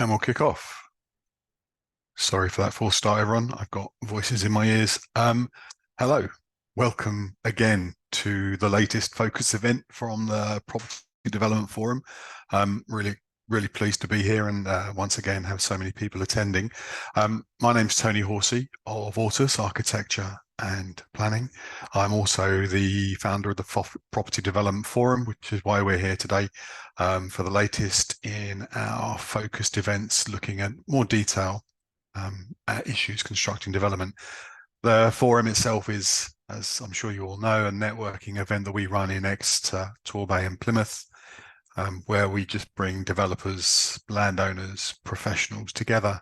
And we'll kick off. Sorry for that false start, everyone. I've got voices in my ears. Hello, welcome again to the latest focus event from the Property Development Forum. Really pleased to be here and once again have so many people attending. My name's Tony Horsey of Autus Architecture and Planning. I'm also the founder of the Property Development Forum, which is why we're here today for the latest in our focused events looking at more detail at issues constructing development. The forum itself is, as I'm sure you all know, a networking event that we run in Exeter, Torbay and Plymouth, where we just bring developers, landowners, professionals together.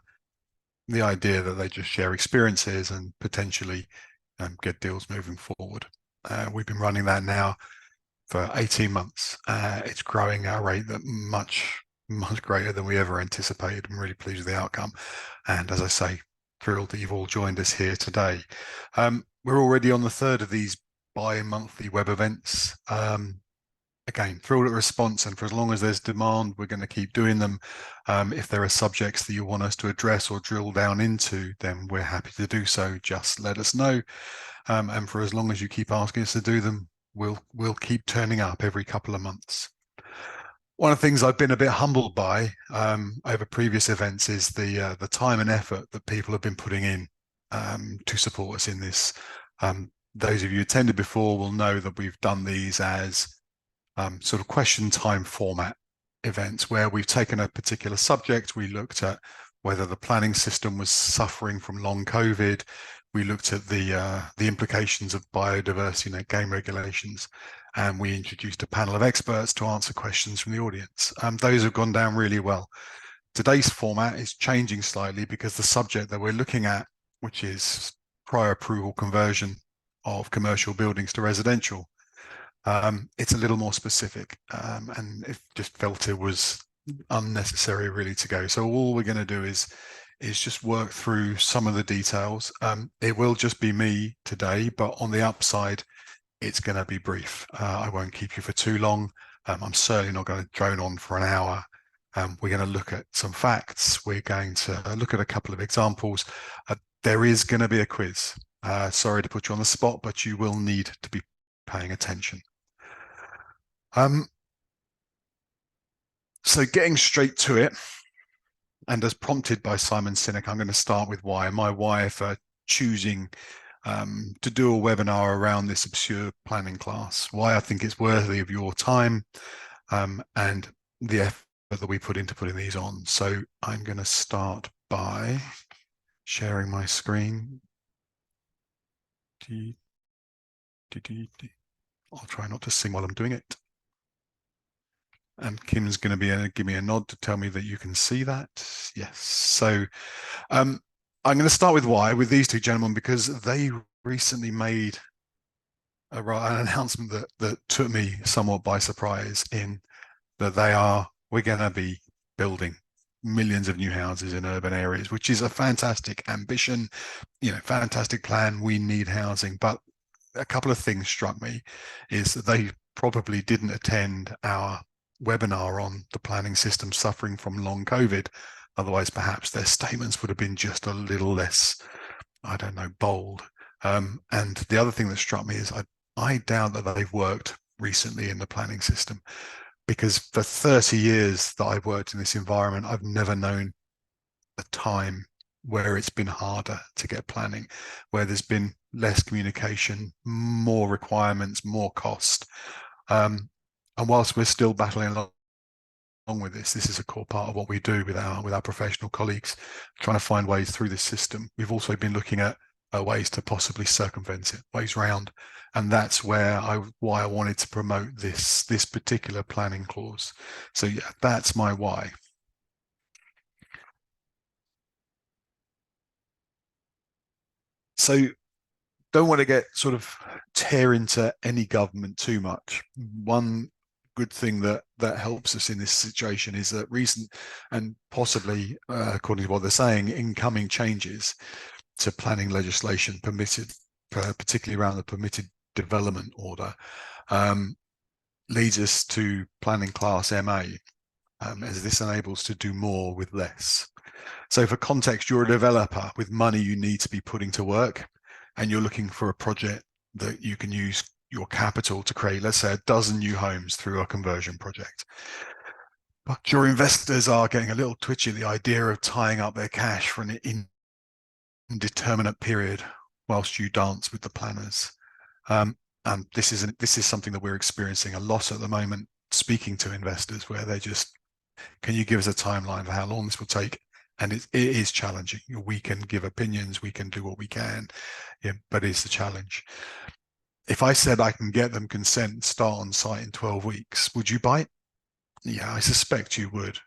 The idea that they just share experiences and potentially get deals moving forward. We've been running that now for 18 months. It's growing at a rate that much greater than we ever anticipated. I'm really pleased with the outcome. And as I say, thrilled that you've all joined us here today. We're already on the third of these bi-monthly web events. Again, thrilled at the response, and for as long as there's demand, we're going to keep doing them. If there are subjects that you want us to address or drill down into, then we're happy to do so. Just let us know. And for as long as you keep asking us to do them, we'll keep turning up every couple of months. One of the things I've been a bit humbled by over previous events is the time and effort that people have been putting in to support us in this. Those of you who attended before will know that we've done these as sort of question time format events where we've taken a particular subject. We looked at whether the planning system was suffering from long COVID. We looked at the implications of biodiversity and game regulations, and we introduced a panel of experts to answer questions from the audience. Those have gone down really well. Today's format is changing slightly because the subject that we're looking at, which is prior approval conversion of commercial buildings to residential, it's a little more specific, and it just felt it was unnecessary really to go. So all we're going to do is just work through some of the details. It will just be me today, but on the upside, it's going to be brief. I won't keep you for too long. I'm certainly not going to drone on for an hour. We're going to look at some facts. We're going to look at a couple of examples. There is going to be a quiz. Sorry to put you on the spot, but you will need to be paying attention. So getting straight to it, and as prompted by Simon Sinek, I'm going to start with why. My why for choosing to do a webinar around this obscure planning class, why I think it's worthy of your time and the effort that we put into putting these on. So I'm going to start by sharing my screen. I'll try not to sing while I'm doing it. And Kim's going to give me a nod to tell me that you can see that. Yes. So I'm going to start with why with these two gentlemen, because they recently made an announcement that took me somewhat by surprise, in that we're going to be building millions of new houses in urban areas, which is a fantastic ambition, fantastic plan. We need housing. But a couple of things struck me is that they probably didn't attend our webinar on the planning system suffering from long COVID. Otherwise, perhaps their statements would have been just a little less, I don't know, bold. And the other thing that struck me is I doubt that they've worked recently in the planning system, because for 30 years that I've worked in this environment, I've never known a time where it's been harder to get planning, where there's been less communication, more requirements, more cost. And whilst we're still battling along with this is a core part of what we do with our professional colleagues, trying to find ways through this system. We've also been looking at ways to possibly circumvent it, ways round, and that's why I wanted to promote this particular planning clause. So yeah, that's my why. So don't want to get sort of tear into any government too much. One good thing that helps us in this situation is that recent and possibly, according to what they're saying, incoming changes to planning legislation permitted, particularly around the permitted development order, leads us to planning class MA. as this enables to do more with less. So for context, you're a developer with money you need to be putting to work, and you're looking for a project that you can use your capital to create, let's say, a dozen new homes through a conversion project. But your investors are getting a little twitchy at the idea of tying up their cash for an indeterminate period whilst you dance with the planners. And this is something that we're experiencing a lot at the moment, speaking to investors, where they just, can you give us a timeline for how long this will take? And it is challenging. We can give opinions, we can do what we can, yeah, but it's a challenge. If I said I can get them consent and start on site in 12 weeks, would you bite? Yeah, I suspect you would,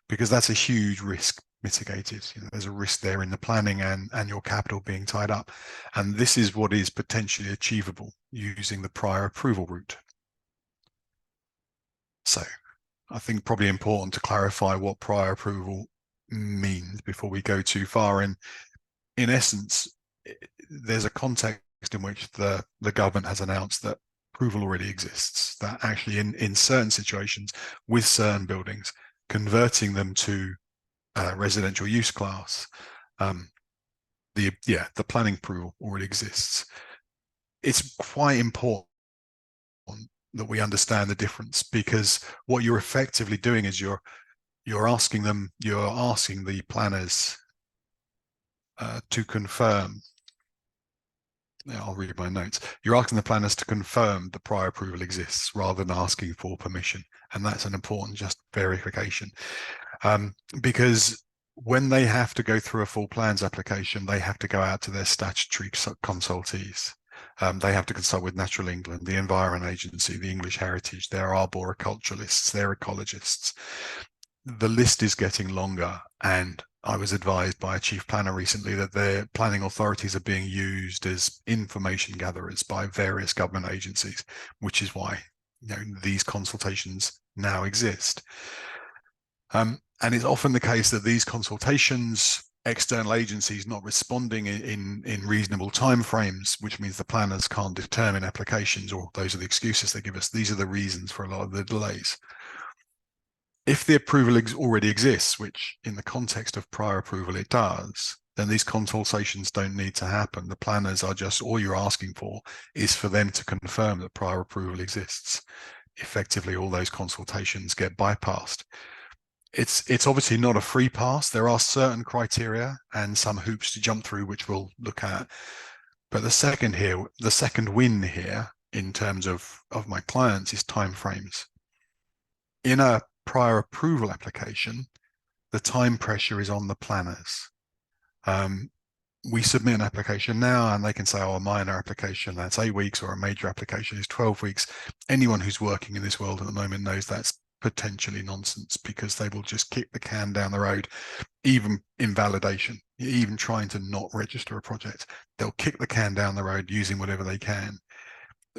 because that's a huge risk mitigated. There's a risk there in the planning and your capital being tied up. And this is what is potentially achievable using the prior approval route. So I think probably important to clarify what prior approval means before we go too far. And in essence, there's a context in which the government has announced that approval already exists, that actually in certain situations with certain buildings, converting them to residential use class, the planning approval already exists. It's quite important that we understand the difference, because what you're effectively doing is you're asking the planners to confirm. I'll read my notes. You're asking the planners to confirm the prior approval exists rather than asking for permission. And that's an important just verification. Because when they have to go through a full plans application, they have to go out to their statutory consultees. They have to consult with Natural England, the Environment Agency, the English Heritage, their arboriculturalists, their ecologists. The list is getting longer, and I was advised by a chief planner recently that their planning authorities are being used as information gatherers by various government agencies, which is why these consultations now exist. And it's often the case that these consultations, external agencies not responding in reasonable timeframes, which means the planners can't determine applications, or those are the excuses they give us. These are the reasons for a lot of the delays. If the approval already exists, which in the context of prior approval it does, then these consultations don't need to happen. The planners are just, all you're asking for is for them to confirm that prior approval exists. Effectively, all those consultations get bypassed. It's obviously not a free pass. There are certain criteria and some hoops to jump through, which we'll look at. But the second win here in terms of my clients is timeframes. In a prior approval application, the time pressure is on the planners. We submit an application now and they can say, oh, a minor application, that's 8 weeks, or a major application is 12 weeks. Anyone who's working in this world at the moment knows that's potentially nonsense, because they will just kick the can down the road, even in validation, even trying to not register a project. They'll kick the can down the road using whatever they can.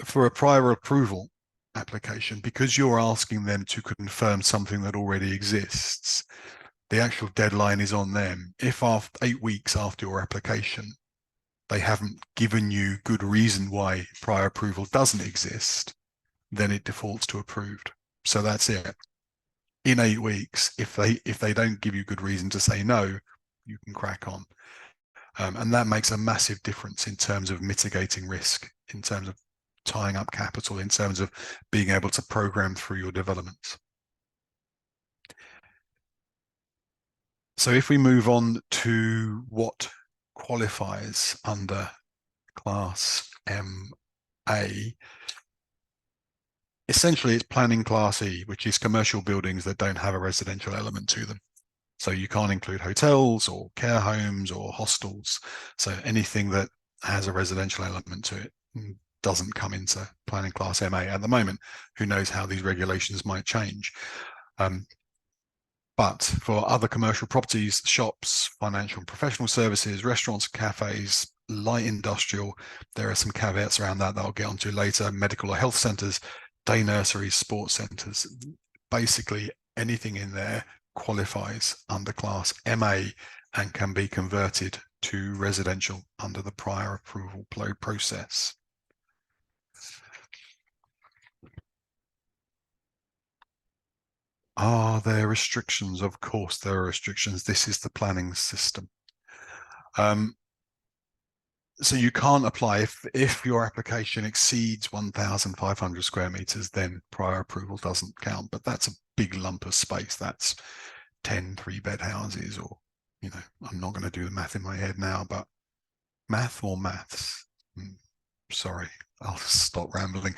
For a prior approval application, because you're asking them to confirm something that already exists, the actual deadline is on them. If after 8 weeks after your application, they haven't given you good reason why prior approval doesn't exist, then it defaults to approved. So that's it. In 8 weeks, if they don't give you good reason to say no, you can crack on. And that makes a massive difference in terms of mitigating risk, in terms of tying up capital, in terms of being able to program through your developments. So if we move on to what qualifies under Class MA, essentially it's planning Class E, which is commercial buildings that don't have a residential element to them. So you can't include hotels or care homes or hostels. So anything that has a residential element to it doesn't come into planning Class MA at the moment. Who knows how these regulations might change. But for other commercial properties, shops, financial and professional services, restaurants, cafes, light industrial, there are some caveats around that I'll get onto later. Medical or health centres, day nurseries, sports centres, basically anything in there qualifies under Class MA and can be converted to residential under the prior approval process. Are there restrictions? Of course, there are restrictions. This is the planning system. So you can't apply if your application exceeds 1,500 square meters, then prior approval doesn't count. But that's a big lump of space. That's 10 three-bed houses, or, I'm not going to do the math in my head now, but math or maths? Sorry, I'll stop rambling.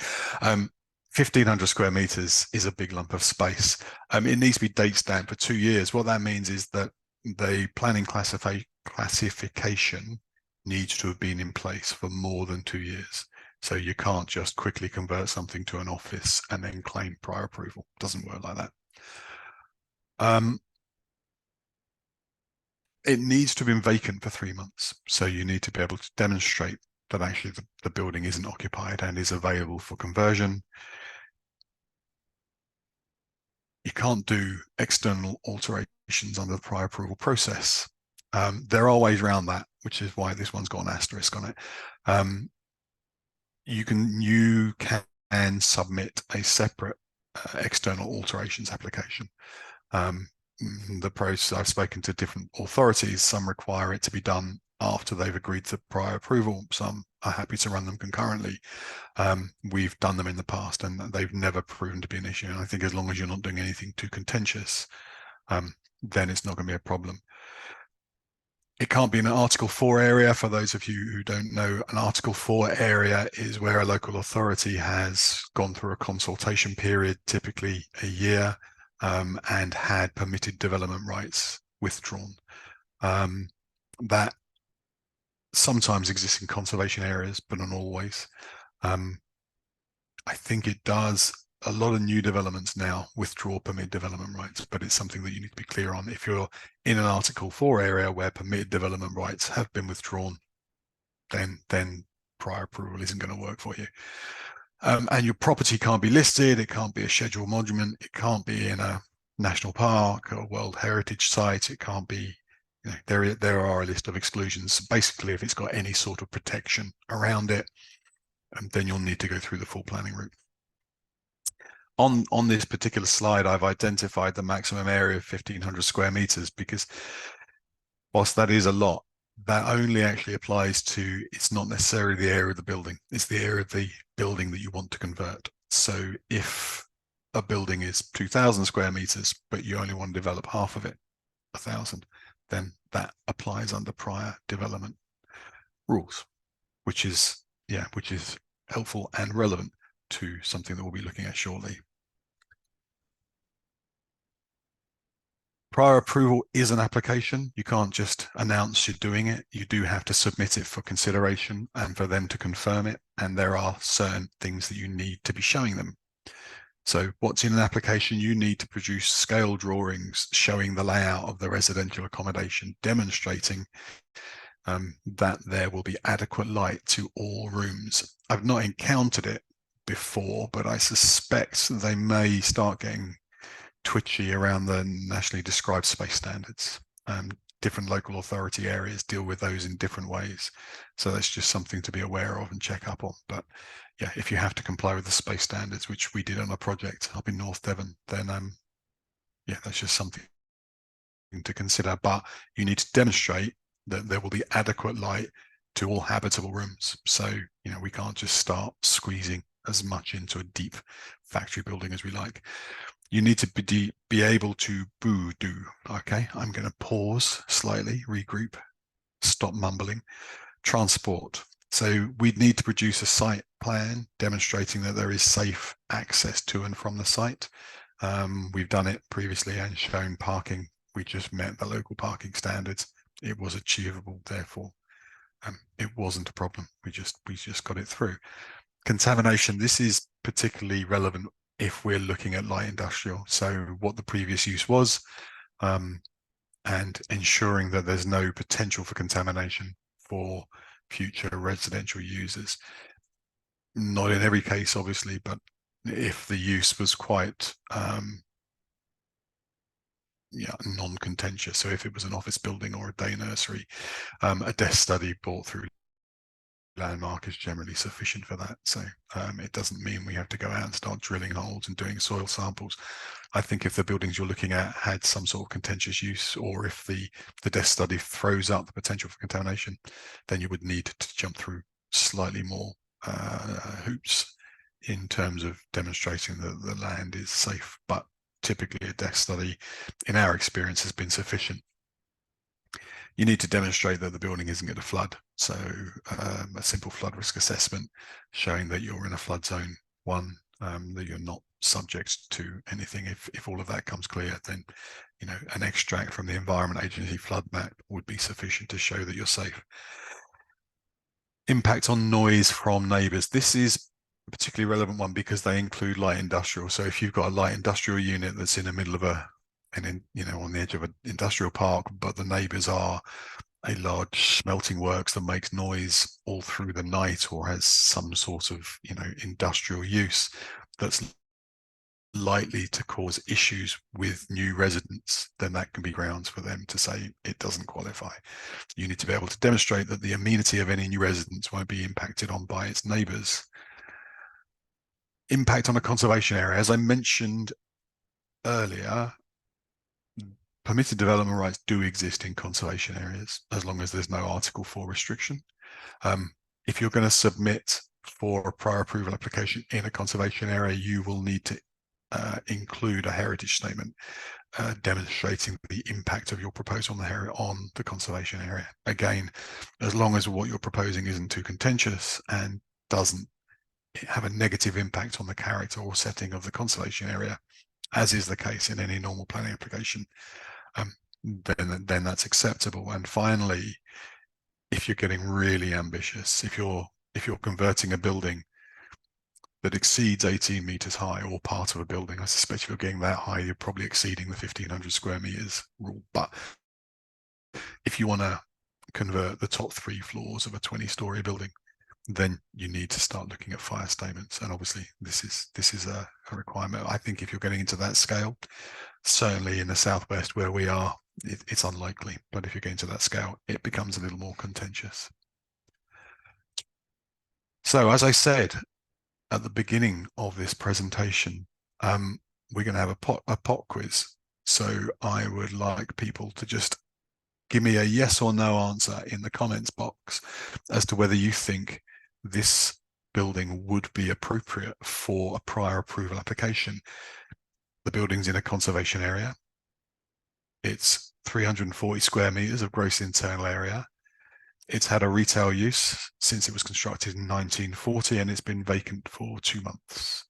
1,500 square meters is a big lump of space. It needs to be date stamped for 2 years. What that means is that the planning classification needs to have been in place for more than 2 years. So you can't just quickly convert something to an office and then claim prior approval. It doesn't work like that. It needs to have been vacant for 3 months. So you need to be able to demonstrate that actually the building isn't occupied and is available for conversion. You can't do external alterations under the prior approval process. There are ways around that, which is why this one's got an asterisk on it. You can submit a separate external alterations application. The process, I've spoken to different authorities. Some require it to be done after they've agreed to prior approval. Some are happy to run them concurrently. We've done them in the past and they've never proven to be an issue. And I think as long as you're not doing anything too contentious, then it's not going to be a problem. It can't be an Article 4 area. For those of you who don't know, an Article 4 area is where a local authority has gone through a consultation period, typically a year, and had permitted development rights withdrawn. That sometimes exists in conservation areas, but not always. I think it does. A lot of new developments now withdraw permitted development rights, but it's something that you need to be clear on. If you're in an Article 4 area where permitted development rights have been withdrawn, then prior approval isn't going to work for you. And your property can't be listed. It can't be a scheduled monument. It can't be in a national park or World Heritage Site. It can't be, there are a list of exclusions. Basically, if it's got any sort of protection around it, then you'll need to go through the full planning route. On this particular slide, I've identified the maximum area of 1,500 square meters because whilst that is a lot, that only actually applies to, it's not necessarily the area of the building, it's the area of the building that you want to convert. So if a building is 2,000 square meters, but you only want to develop half of it, 1,000, then that applies under prior development rules, which is helpful and relevant to something that we'll be looking at shortly. Prior approval is an application. You can't just announce you're doing it. You do have to submit it for consideration and for them to confirm it. And there are certain things that you need to be showing them. So what's in an application, you need to produce scale drawings showing the layout of the residential accommodation, demonstrating that there will be adequate light to all rooms. I've not encountered it before, but I suspect they may start getting twitchy around the nationally described space standards. Different local authority areas deal with those in different ways. So that's just something to be aware of and check up on. But yeah, if you have to comply with the space standards, which we did on a project up in North Devon, then yeah, that's just something to consider. But you need to demonstrate that there will be adequate light to all habitable rooms. So, we can't just start squeezing as much into a deep factory building as we like. You need to be able to do. Okay, I'm going to pause slightly, regroup, stop mumbling. Transport. So we'd need to produce a site plan demonstrating that there is safe access to and from the site. We've done it previously and shown parking. We just met the local parking standards. It was achievable, therefore it wasn't a problem. We just got it through. Contamination. This is particularly relevant if we're looking at light industrial. So what the previous use was, and ensuring that there's no potential for contamination for future residential users. Not in every case, obviously, but if the use was quite non-contentious. So if it was an office building or a day nursery, a desk study brought through landmark is generally sufficient for that. So it doesn't mean we have to go out and start drilling holes and doing soil samples. I think if the buildings you're looking at had some sort of contentious use, or if the desk study throws up the potential for contamination, then you would need to jump through slightly more hoops in terms of demonstrating that the land is safe. But typically a desk study, in our experience, has been sufficient. You need to demonstrate that the building isn't going to flood. So a simple flood risk assessment showing that you're in a flood zone 1, that you're not subject to anything. If all of that comes clear, then an extract from the Environment Agency flood map would be sufficient to show that you're safe. Impact on noise from neighbours. This is a particularly relevant one because they include light industrial. So if you've got a light industrial unit that's in the middle of on the edge of an industrial park, but the neighbours are a large smelting works that makes noise all through the night, or has some sort of industrial use that's likely to cause issues with new residents, then that can be grounds for them to say it doesn't qualify. You need to be able to demonstrate that the amenity of any new residents won't be impacted on by its neighbours. Impact on a conservation area. As I mentioned earlier, permitted development rights do exist in conservation areas as long as there's no Article 4 restriction. If you're going to submit for a prior approval application in a conservation area, you will need to include a heritage statement demonstrating the impact of your proposal on the conservation area. Again, as long as what you're proposing isn't too contentious and doesn't have a negative impact on the character or setting of the conservation area, as is the case in any normal planning application, then that's acceptable. And finally, if you're getting really ambitious, if you're converting a building that exceeds 18 meters high, or part of a building, I suspect if you're getting that high, you're probably exceeding the 1,500 square meters rule. But if you want to convert the top 3 floors of a 20-story building, then you need to start looking at fire statements. And obviously this is a requirement. I think if you're getting into that scale, certainly in the southwest where we are, it's unlikely. But if you're getting to that scale, it becomes a little more contentious. So as I said at the beginning of this presentation, we're going to have a pop quiz. So I would like people to just give me a yes or no answer in the comments box as to whether you think this building would be appropriate for a prior approval application. The building's in a conservation area. It's 340 square meters of gross internal area. It's had a retail use since it was constructed in 1940, and it's been vacant for 2 months.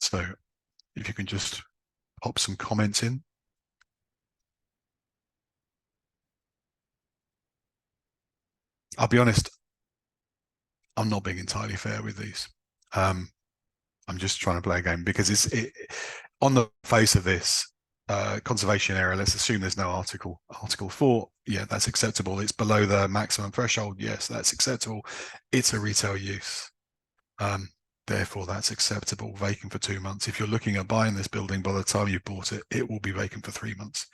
So if you can just pop some comments in. I'll be honest, I'm not being entirely fair with these. I'm just trying to play a game because on the face of this conservation area, let's assume there's no Article 4. Yeah, that's acceptable. It's below the maximum threshold. Yes, that's acceptable. It's a retail use. Therefore, that's acceptable. Vacant for 2 months. If you're looking at buying this building, by the time you've bought it, it will be vacant for 3 months.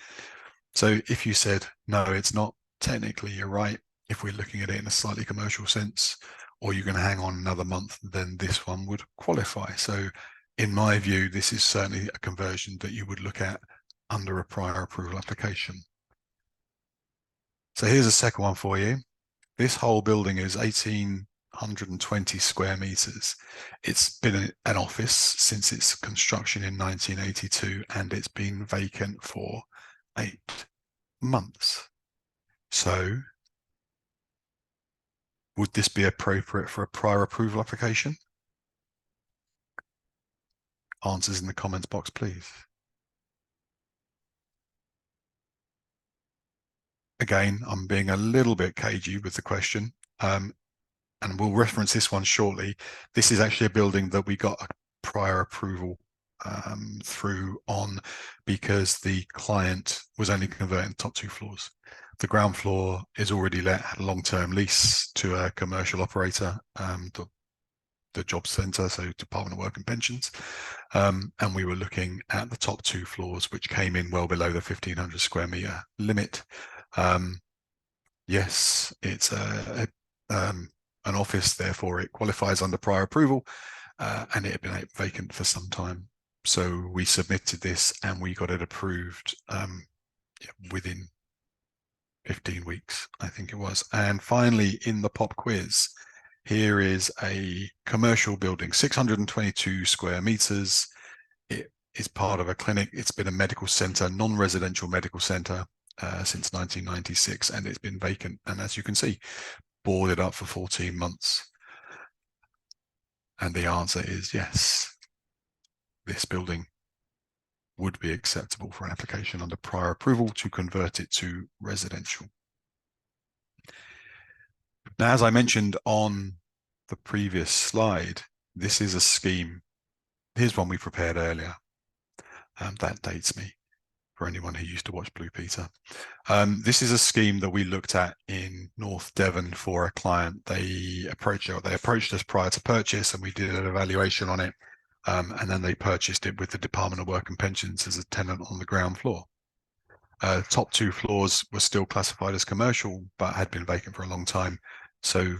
So if you said, no, it's not, technically you're right. If we're looking at it in a slightly commercial sense, or you're going to hang on another month, then this one would qualify. So in my view, this is certainly a conversion that you would look at under a prior approval application. So here's a second one for you. This whole building is 1,820 square meters. It's been an office since its construction in 1982, and it's been vacant for 8 months. So would this be appropriate for a prior approval application? Answers in the comments box, please. Again, I'm being a little bit cagey with the question, and we'll reference this one shortly. This is actually a building that we got a prior approval through on because the client was only converting the top 2 floors. The ground floor is already let, had a long-term lease to a commercial operator, the job centre, so Department of Work and Pensions. And we were looking at the top 2 floors, which came in well below the 1,500 square metre limit. Yes, it's an office, therefore it qualifies under prior approval, and it had been vacant for some time. So we submitted this and we got it approved within 15 weeks, I think it was. And finally, in the pop quiz, here is a commercial building, 622 square meters. It is part of a clinic. It's been a medical center, non-residential medical center since 1996, and it's been vacant. And as you can see, boarded up for 14 months. And the answer is yes. This building would be acceptable for an application under prior approval to convert it to residential. Now, as I mentioned on the previous slide, this is a scheme. Here's one we prepared earlier. That dates me for anyone who used to watch Blue Peter. This is a scheme that we looked at in North Devon for a client. They approached us prior to purchase, and we did an evaluation on it. And then they purchased it with the Department of Work and Pensions as a tenant on the ground floor. Top 2 floors were still classified as commercial, but had been vacant for a long time. So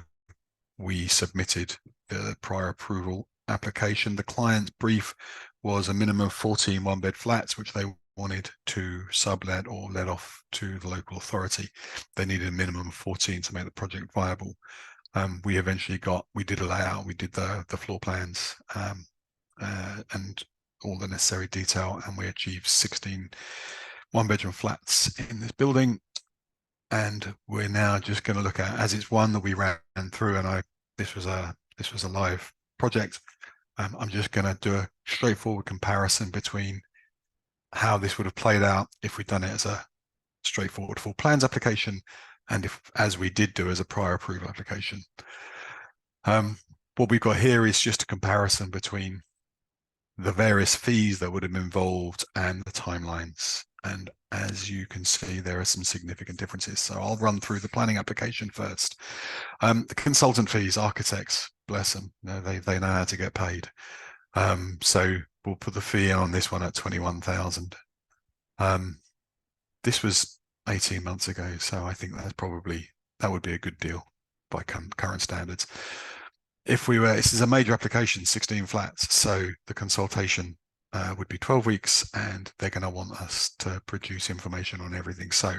we submitted the prior approval application. The client's brief was a minimum of 14 one-bed flats, which they wanted to sublet or let off to the local authority. They needed a minimum of 14 to make the project viable. We eventually we did a layout, we did the floor plans, and all the necessary detail, and we achieved 16 one-bedroom flats in this building. And we're now just going to look at, as it's one that we ran through, and this was a live project. I'm just going to do a straightforward comparison between how this would have played out if we'd done it as a straightforward full plans application, and as we did do as a prior approval application. What we've got here is just a comparison between the various fees that would have been involved and the timelines. And as you can see, there are some significant differences. So I'll run through the planning application first. The consultant fees, architects, bless them, they know how to get paid. So we'll put the fee on this one at 21,000. This was 18 months ago, so I think that would be a good deal by current standards. This is a major application, 16 flats, so the consultation would be 12 weeks, and they're going to want us to produce information on everything. So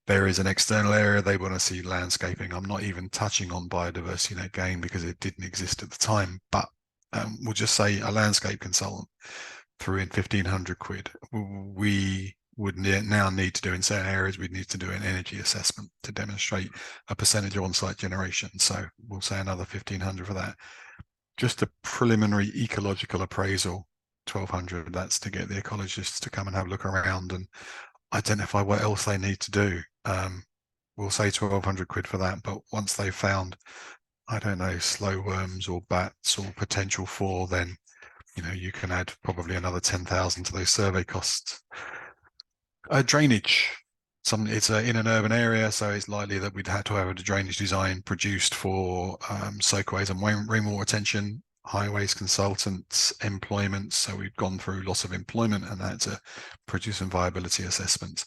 there is an external area. They want to see landscaping. I'm not even touching on biodiversity net gain because it didn't exist at the time, but we'll just say a landscape consultant threw in 1,500 quid. We would now need to do, in certain areas, we'd need to do an energy assessment to demonstrate a percentage of on-site generation. So we'll say another 1,500 for that. Just a preliminary ecological appraisal, 1,200. That's to get the ecologists to come and have a look around and identify what else they need to do. We'll say 1,200 quid for that. But once they've found, I don't know, slow worms or bats or potential for, then you can add probably another 10,000 to those survey costs. Drainage. It's in an urban area, so it's likely that we'd have to have a drainage design produced for soakways and rainwater retention, highways consultants, employment. So we've gone through loss of employment and had to produce some viability assessments.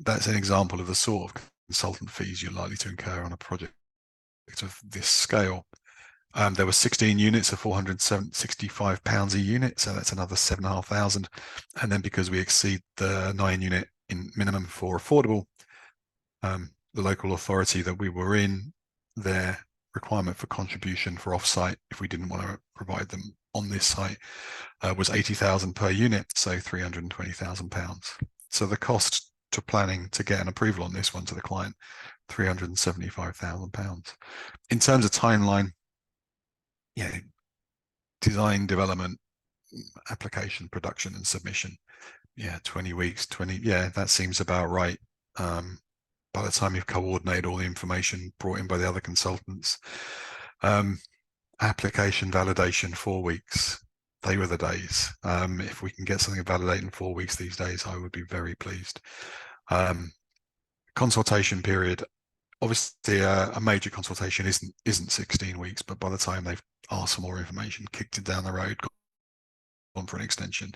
That's an example of the sort of consultant fees you're likely to incur on a project of this scale. There were 16 units of £465 a unit, so that's another 7,500. And then because we exceed the 9 unit in minimum for affordable, the local authority that we were in, their requirement for contribution for offsite, if we didn't want to provide them on this site, was 80,000 per unit, so £320,000. So the cost to planning to get an approval on this one to the client, £375,000. In terms of timeline, design, development, application, production, and submission. 20 weeks, that seems about right. By the time you've coordinated all the information brought in by the other consultants. Application validation, 4 weeks. They were the days. If we can get something validated in 4 weeks these days, I would be very pleased. Consultation period. Obviously, a major consultation isn't 16 weeks, but by the time they've asked for more information, kicked it down the road, gone for an extension,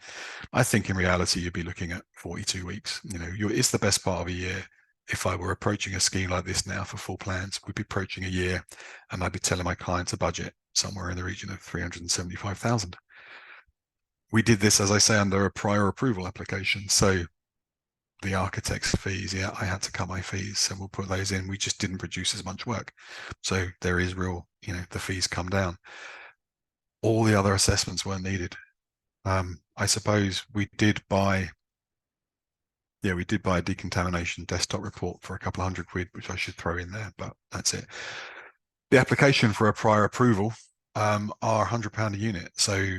I think in reality you'd be looking at 42 weeks. It's the best part of a year. if I were approaching a scheme like this now for full plans, we'd be approaching a year, and I'd be telling my clients a budget somewhere in the region of 375,000. We did this, as I say, under a prior approval application. So the architect's fees, yeah, I had to cut my fees, so we'll put those in. We just didn't produce as much work. So there is real, the fees come down. All the other assessments weren't needed. I suppose we did buy a decontamination desktop report for a couple of £100, which I should throw in there, but that's it. The application for a prior approval are £100 a unit. So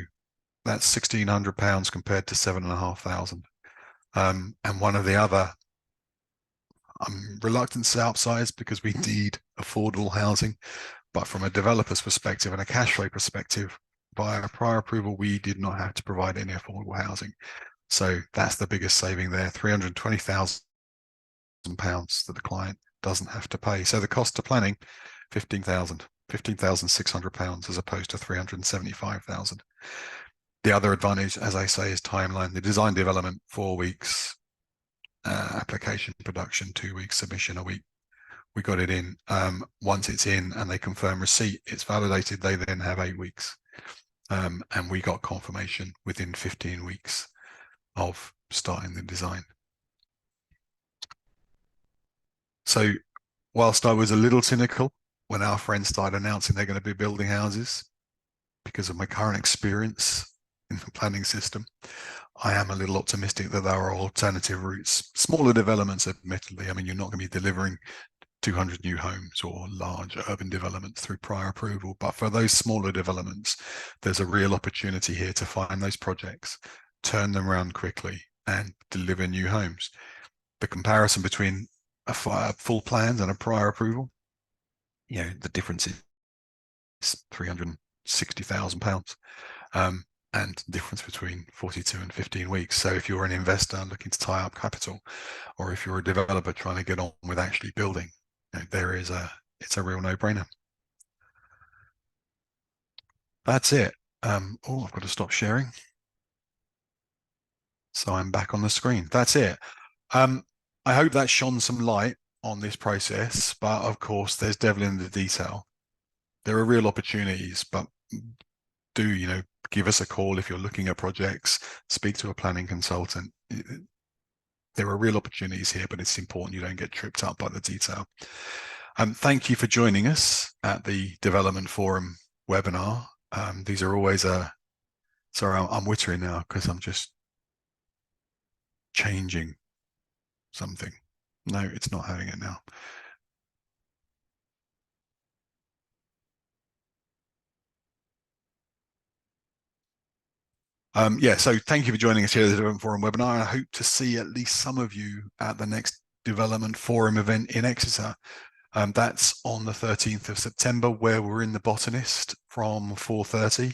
that's £1,600 compared to 7,500. And one of the other, I'm reluctant to upsize because we need affordable housing, but from a developer's perspective and a cash flow perspective, via prior approval, we did not have to provide any affordable housing. So that's the biggest saving there, £320,000 that the client doesn't have to pay. So the cost to planning, £15,600 as opposed to 375,000. The other advantage, as I say, is timeline. The design development, 4 weeks, application production, 2 weeks, submission a week. We got it in. Once it's in and they confirm receipt, it's validated. They then have 8 weeks. And we got confirmation within 15 weeks of starting the design. So whilst I was a little cynical when our friends started announcing they're going to be building houses, because of my current experience in the planning system, I am a little optimistic that there are alternative routes. Smaller developments, admittedly. I mean, you're not going to be delivering 200 new homes or large urban developments through prior approval. But for those smaller developments, there's a real opportunity here to find those projects, turn them around quickly, and deliver new homes. The comparison between a full plans and a prior approval, the difference is £360,000. And difference between 42 and 15 weeks. So if you're an investor looking to tie up capital, or if you're a developer trying to get on with actually building, it's a real no-brainer. That's it. I've got to stop sharing. So I'm back on the screen. That's it. I hope that shone some light on this process, but of course there's devil in the detail. There are real opportunities, but do, give us a call if you're looking at projects, speak to a planning consultant. There are real opportunities here, but it's important you don't get tripped up by the detail. Thank you for joining us at the Development Forum webinar. These are always sorry, I'm wittering now because I'm just changing something. No, it's not having it now. So thank you for joining us here at the Development Forum webinar. I hope to see at least some of you at the next Development Forum event in Exeter. That's on the 13th of September, where we're in the Botanist from 4:30.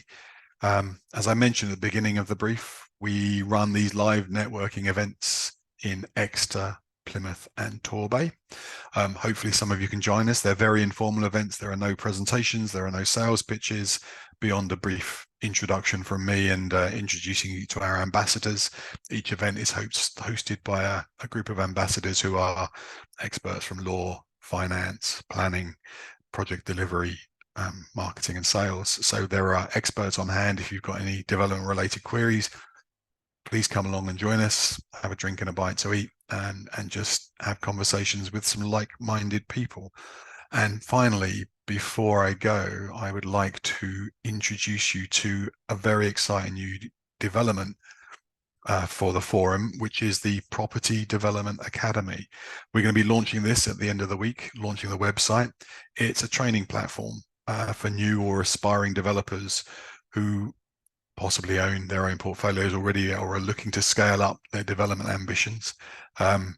As I mentioned at the beginning of the brief, we run these live networking events in Exeter, Plymouth and Torbay. Hopefully some of you can join us. They're very informal events. There are no presentations, there are no sales pitches beyond a brief introduction from me and introducing you to our ambassadors. Each event is hosted by a group of ambassadors who are experts from law, finance, planning, project delivery, marketing and sales. So there are experts on hand. If you've got any development related queries, please come along and join us, have a drink and a bite to eat, and just have conversations with some like-minded people. And finally, before I go, I would like to introduce you to a very exciting new development for the forum, which is the Property Development Academy. We're going to be launching this at the end of the week, launching the website. It's a training platform for new or aspiring developers who possibly own their own portfolios already or are looking to scale up their development ambitions. The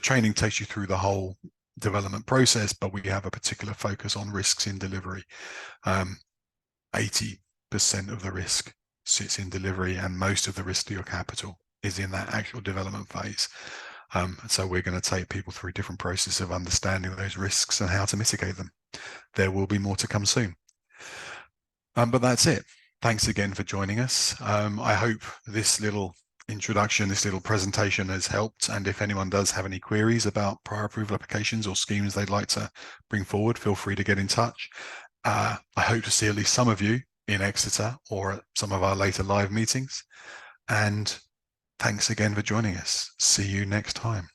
training takes you through the whole development process, but we have a particular focus on risks in delivery. 80% of the risk sits in delivery, and most of the risk to your capital is in that actual development phase. So we're going to take people through different processes of understanding those risks and how to mitigate them. There will be more to come soon. But that's it. Thanks again for joining us. I hope this little introduction, this little presentation has helped. And if anyone does have any queries about prior approval applications or schemes they'd like to bring forward, feel free to get in touch. I hope to see at least some of you in Exeter or at some of our later live meetings. And thanks again for joining us. See you next time.